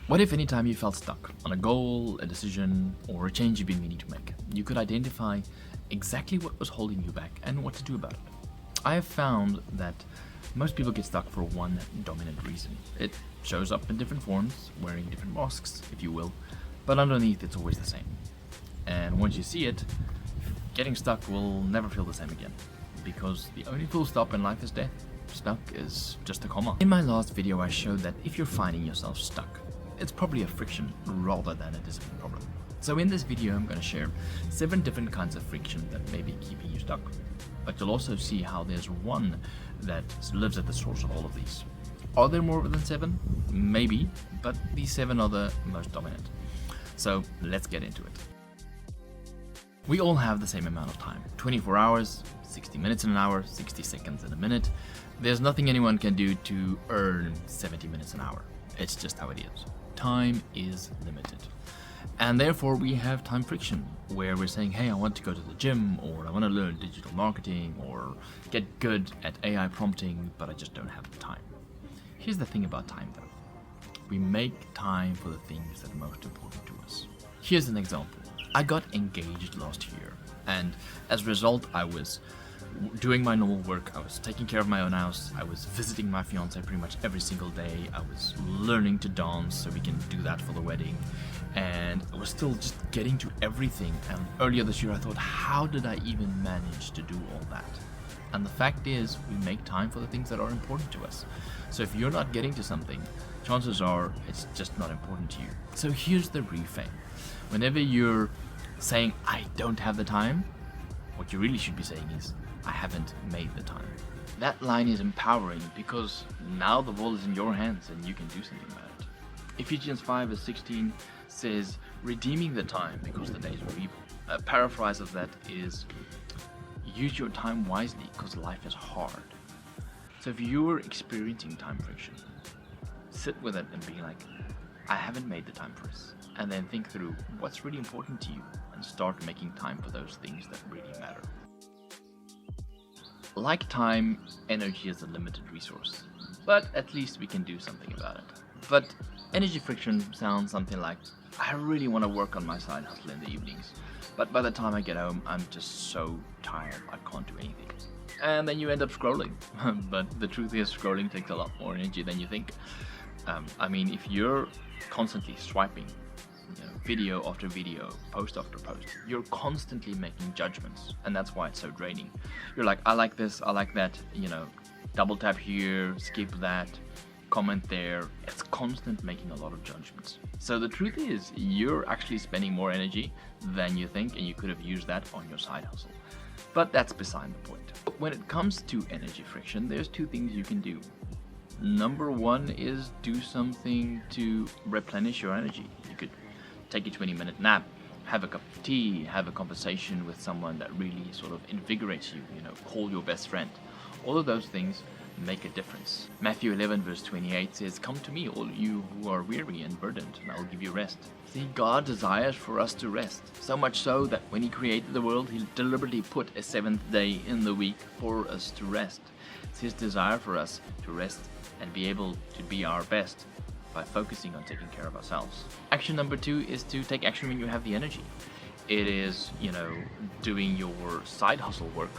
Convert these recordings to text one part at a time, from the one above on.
What if anytime you felt stuck on a goal, a decision, or a change you've been meaning to make, you could identify exactly what was holding you back and what to do about it? I have found that most people get stuck for one dominant reason. It shows up in different forms, wearing different masks, if you will, but underneath it's always the same. And once you see it, getting stuck will never feel the same again, because the only full stop in life is death. Stuck is just a comma. In my last video I showed that if you're finding yourself stuck, it's probably a friction rather than a discipline problem. So in this video I'm going to share 7 different kinds of friction that may be keeping you stuck. But you'll also see how there's one that lives at the source of all of these. Are there more than 7? Maybe, but these 7 are the most dominant. So let's get into it. We all have the same amount of time, 24 hours, 60 minutes in an hour, 60 seconds in a minute. There's nothing anyone can do to earn 70 minutes an hour. It's just how it is. Time is limited. And therefore we have time friction, where we're saying, hey, I want to go to the gym, or I want to learn digital marketing, or get good at AI prompting, but I just don't have the time. Here's the thing about time though. We make time for the things that are most important to us. Here's an example. I got engaged last year, and as a result I was doing my normal work. I was taking care of my own house. I was visiting my fiance pretty much every single day. I was learning to dance so we can do that for the wedding, and I was still just getting to everything. And earlier this year I thought, how did I even manage to do all that? And the fact is, we make time for the things that are important to us. So if you're not getting to something, chances are it's just not important to you. So here's the reframe. Whenever you're saying, I don't have the time, what you really should be saying is, I haven't made the time. That line is empowering because now the ball is in your hands and you can do something about it. Ephesians 5:16 says, redeeming the time because the days are evil. A paraphrase of that is, use your time wisely because life is hard. So if you're experiencing time friction, sit with it and be like, I haven't made the time for this. And then think through what's really important to you and start making time for those things that really matter. Like time, energy is a limited resource, but at least we can do something about it. But energy friction sounds something like, I really want to work on my side hustle in the evenings, but by the time I get home, I'm just so tired, I can't do anything. And then you end up scrolling. But the truth is, scrolling takes a lot more energy than you think. If you're constantly swiping, video after video, post after post, you're constantly making judgments, and that's why it's so draining. You're like, I like this, I like that, double tap here, skip that, comment there. It's constant making a lot of judgments. So the truth is, you're actually spending more energy than you think, and you could have used that on your side hustle. But that's beside the point. When it comes to energy friction, there's 2 things you can do. Number 1 is do something to replenish your energy. You could take a 20-minute nap, have a cup of tea, have a conversation with someone that really sort of invigorates you, call your best friend. All of those things make a difference. Matthew 11:28 says, come to me, all you who are weary and burdened, and I will give you rest. See, God desires for us to rest, so much so that when He created the world, He deliberately put a 7th day in the week for us to rest. It's His desire for us to rest and be able to be our best by focusing on taking care of ourselves. Action number 2 is to take action when you have the energy. It is, doing your side hustle work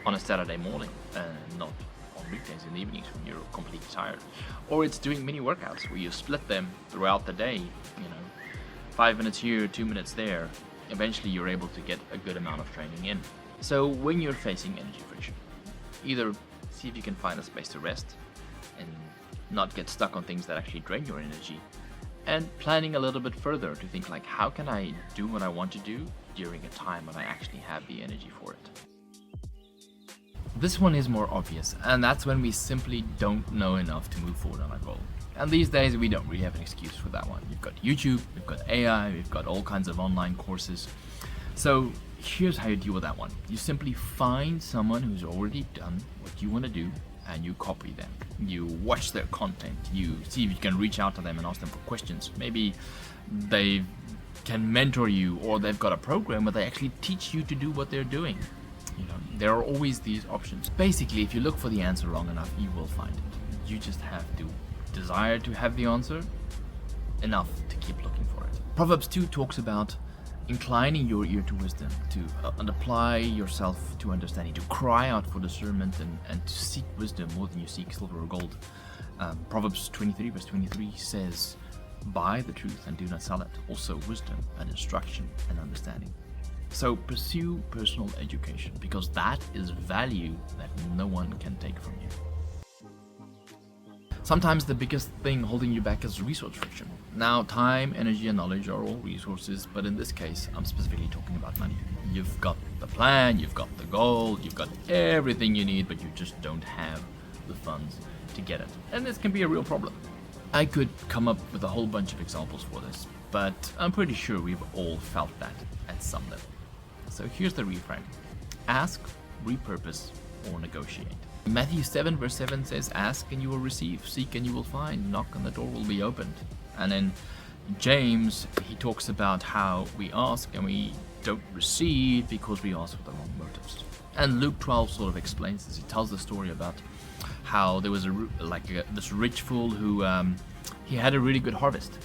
on a Saturday morning and not on weekdays in the evenings when you're completely tired. Or it's doing mini workouts where you split them throughout the day, 5 minutes here, 2 minutes there. Eventually you're able to get a good amount of training in. So when you're facing energy friction, either see if you can find a space to rest and not get stuck on things that actually drain your energy, and planning a little bit further to think like, how can I do what I want to do during a time when I actually have the energy for it. This one is more obvious, and that's when we simply don't know enough to move forward on our goal. And these days we don't really have an excuse for that one. We've got YouTube, we've got AI, we've got all kinds of online courses. So here's how you deal with that one. You simply find someone who's already done what you want to do, and you copy them. You watch their content. You see if you can reach out to them and ask them for questions. Maybe they can mentor you, or they've got a program where they actually teach you to do what they're doing. There are always these options. Basically, if you look for the answer long enough, you will find it. You just have to desire to have the answer enough to keep looking for it. Proverbs 2 talks about inclining your ear to wisdom, to and apply yourself to understanding, to cry out for discernment, and to seek wisdom more than you seek silver or gold. Proverbs 23 verse 23 says, buy the truth and do not sell it, also wisdom and instruction and understanding. So pursue personal education, because that is value that no one can take from you. Sometimes the biggest thing holding you back is resource friction. Now, time, energy, and knowledge are all resources, but in this case, I'm specifically talking about money. You've got the plan, you've got the goal, you've got everything you need, but you just don't have the funds to get it. And this can be a real problem. I could come up with a whole bunch of examples for this, but I'm pretty sure we've all felt that at some level. So here's the reframe. Ask, repurpose, or negotiate. Matthew 7 verse 7 says, ask and you will receive, seek and you will find, knock and the door will be opened. And then James, he talks about how we ask and we don't receive because we ask with the wrong motives. And Luke 12 sort of explains this. He tells the story about how there was this rich fool who he had a really good harvest,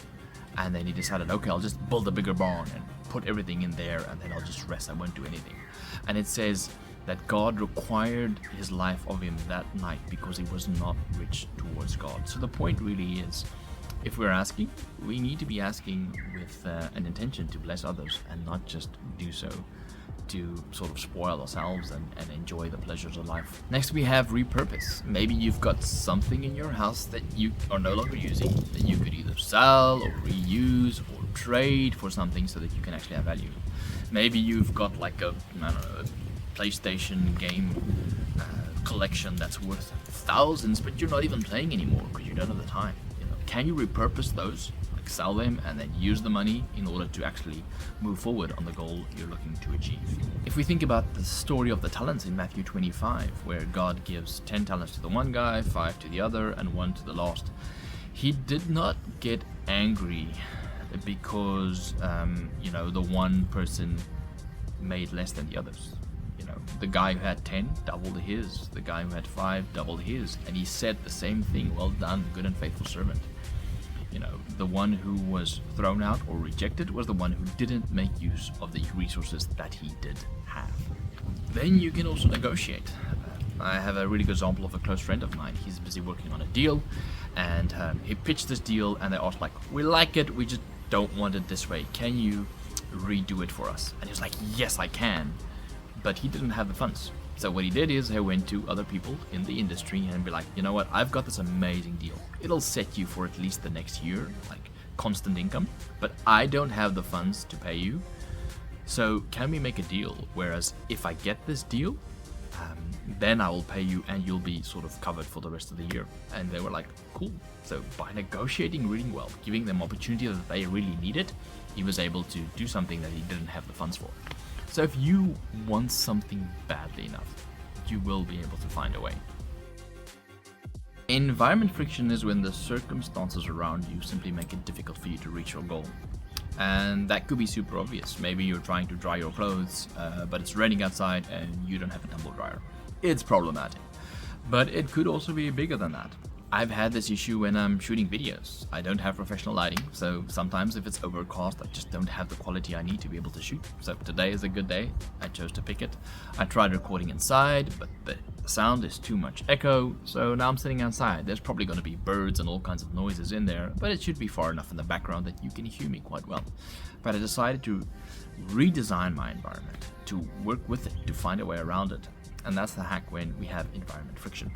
and then he decided, okay, I'll just build a bigger barn and put everything in there, and then I'll just rest, I won't do anything. And it says that God required his life of him that night because he was not rich towards God. So the point really is, if we're asking, we need to be asking with an intention to bless others and not just do so to sort of spoil ourselves and enjoy the pleasures of life. Next we have repurpose. Maybe you've got something in your house that you are no longer using that you could either sell or reuse or trade for something so that you can actually have value. Maybe you've got like a PlayStation game collection that's worth thousands, but you're not even playing anymore because you don't have the time. Can you repurpose those, like sell them and then use the money in order to actually move forward on the goal you're looking to achieve? If we think about the story of the talents in Matthew 25, where God gives 10 talents to the one guy, 5 to the other, and 1 to the last, he did not get angry because the one person made less than the others. The guy who had 10 doubled his, the guy who had 5 doubled his, and he said the same thing, well done, good and faithful servant. The one who was thrown out or rejected was the one who didn't make use of the resources that he did have. Then you can also negotiate. I have a really good example of a close friend of mine. He's busy working on a deal, and he pitched this deal, and they asked we like it, we just don't want it this way. Can you redo it for us? And he was like, yes, I can. But he didn't have the funds. So what he did is he went to other people in the industry and be like, you know what, I've got this amazing deal. It'll set you for at least the next year, like constant income, but I don't have the funds to pay you. So can we make a deal? Whereas if I get this deal, then I will pay you and you'll be sort of covered for the rest of the year. And they were like, cool. So by negotiating really well, giving them opportunity that they really needed, he was able to do something that he didn't have the funds for. So if you want something badly enough, you will be able to find a way. Environment friction is when the circumstances around you simply make it difficult for you to reach your goal. And that could be super obvious. Maybe you're trying to dry your clothes, but it's raining outside and you don't have a tumble dryer. It's problematic. But it could also be bigger than that. I've had this issue when I'm shooting videos. I don't have professional lighting, so sometimes if it's overcast, I just don't have the quality I need to be able to shoot. So today is a good day. I chose to pick it. I tried recording inside, but the sound is too much echo, so now I'm sitting outside. There's probably going to be birds and all kinds of noises in there, but it should be far enough in the background that you can hear me quite well. But I decided to redesign my environment, to work with it, to find a way around it. And that's the hack when we have environment friction.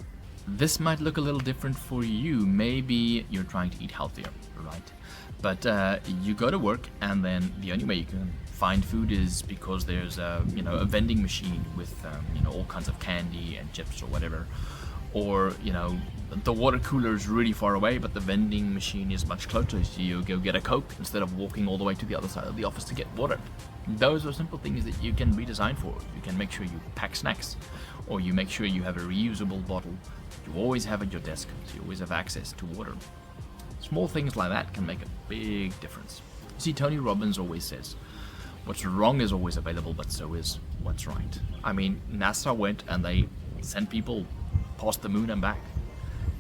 This might look a little different for you. Maybe you're trying to eat healthier, right? But you go to work and then the only way you can find food is because there's a vending machine with all kinds of candy and chips or whatever. Or the water cooler is really far away, but the vending machine is much closer, so you go get a Coke instead of walking all the way to the other side of the office to get water. Those are simple things that you can redesign for. You can make sure you pack snacks, or you make sure you have a reusable bottle you always have at your desk, so you always have access to water. Small things like that can make a big difference. You see, Tony Robbins always says, what's wrong is always available, but so is what's right. I mean, NASA went and they sent people past the moon and back.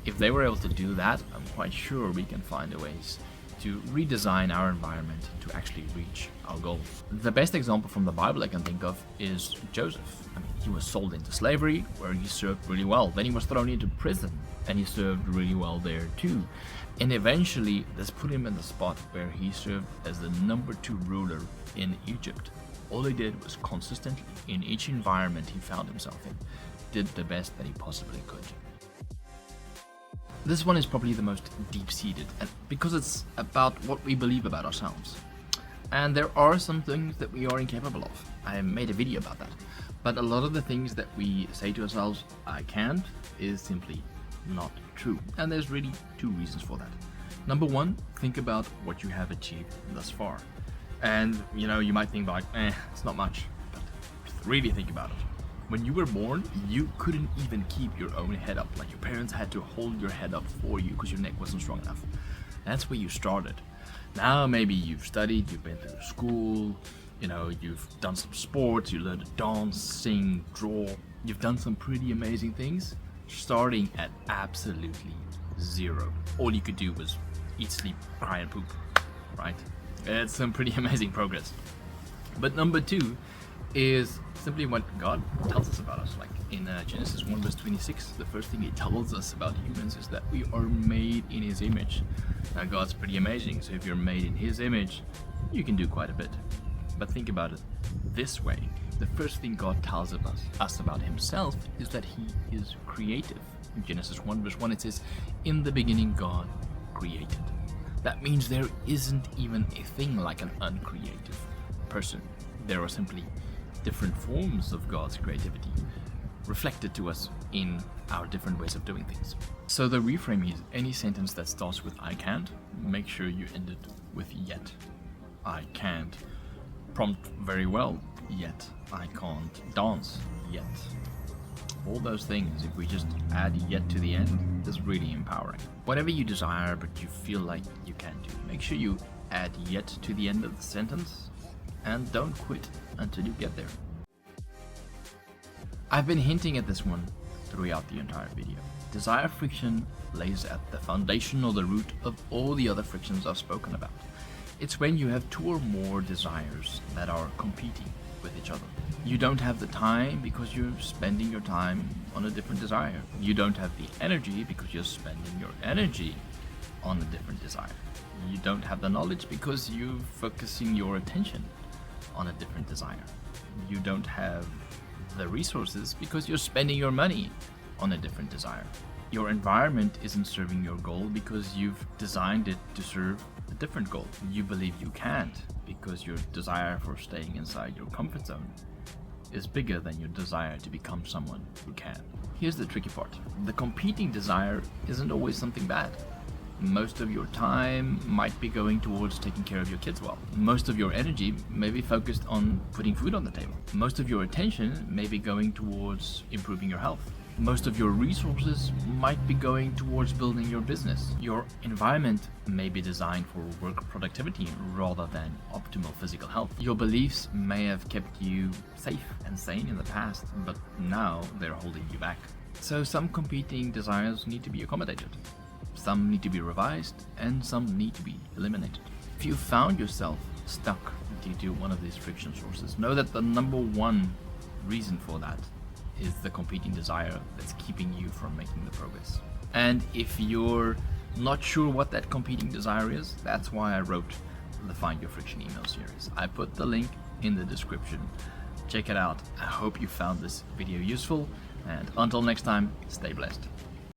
If they were able to do that, I'm quite sure we can find ways to redesign our environment to actually reach our goals. The best example from the Bible I can think of is Joseph. I mean, he was sold into slavery, where he served really well. Then he was thrown into prison, and he served really well there too. And eventually, this put him in the spot where he served as the number 2 ruler in Egypt. All he did was consistently, in each environment he found himself in, did the best that he possibly could. This one is probably the most deep-seated, because it's about what we believe about ourselves. And there are some things that we are incapable of. I made a video about that. But a lot of the things that we say to ourselves, I can't, is simply not true. And there's really 2 reasons for that. Number 1, think about what you have achieved thus far. And you might think like, it's not much. But really think about it. When you were born, you couldn't even keep your own head up. Like, your parents had to hold your head up for you because your neck wasn't strong enough. That's where you started. Now maybe you've studied, you've been through school, you've done some sports, you learned to dance, sing, draw. You've done some pretty amazing things, starting at absolutely 0. All you could do was eat, sleep, cry, and poop, right? It's some pretty amazing progress. But number 2 is simply what God tells us about us. Like in Genesis 1 verse 26, the first thing he tells us about humans is that we are made in his image. Now God's pretty amazing, so if you're made in his image, you can do quite a bit. But think about it this way. The first thing God tells us about himself is that he is creative. In Genesis 1 verse 1 it says, in the beginning God created. That means there isn't even a thing like an uncreative person. There are simply different forms of God's creativity reflected to us in our different ways of doing things. So the reframe is any sentence that starts with I can't, make sure you end it with yet. I can't prompt very well, yet. I can't dance, yet. All those things, if we just add yet to the end, is really empowering. Whatever you desire but you feel like you can't do, make sure you add yet to the end of the sentence, and don't quit until you get there. I've been hinting at this one throughout the entire video. Desire friction lays at the foundation or the root of all the other frictions I've spoken about. It's when you have 2 or more desires that are competing with each other. You don't have the time because you're spending your time on a different desire. You don't have the energy because you're spending your energy on a different desire. You don't have the knowledge because you're focusing your attention on a different desire. You don't have the resources because you're spending your money on a different desire. Your environment isn't serving your goal because you've designed it to serve a different goal. You believe you can't because your desire for staying inside your comfort zone is bigger than your desire to become someone who can. Here's the tricky part. The competing desire isn't always something bad. Most of your time might be going towards taking care of your kids well. Most of your energy may be focused on putting food on the table. Most of your attention may be going towards improving your health. Most of your resources might be going towards building your business. Your environment may be designed for work productivity rather than optimal physical health. Your beliefs may have kept you safe and sane in the past, but now they're holding you back. So some competing desires need to be accommodated. Some need to be revised, and some need to be eliminated. If you found yourself stuck due to one of these friction sources, know that the number 1 reason for that is the competing desire that's keeping you from making the progress. And if you're not sure what that competing desire is, that's why I wrote the Find Your Friction email series. I put the link in the description. Check it out. I hope you found this video useful, and until next time, stay blessed.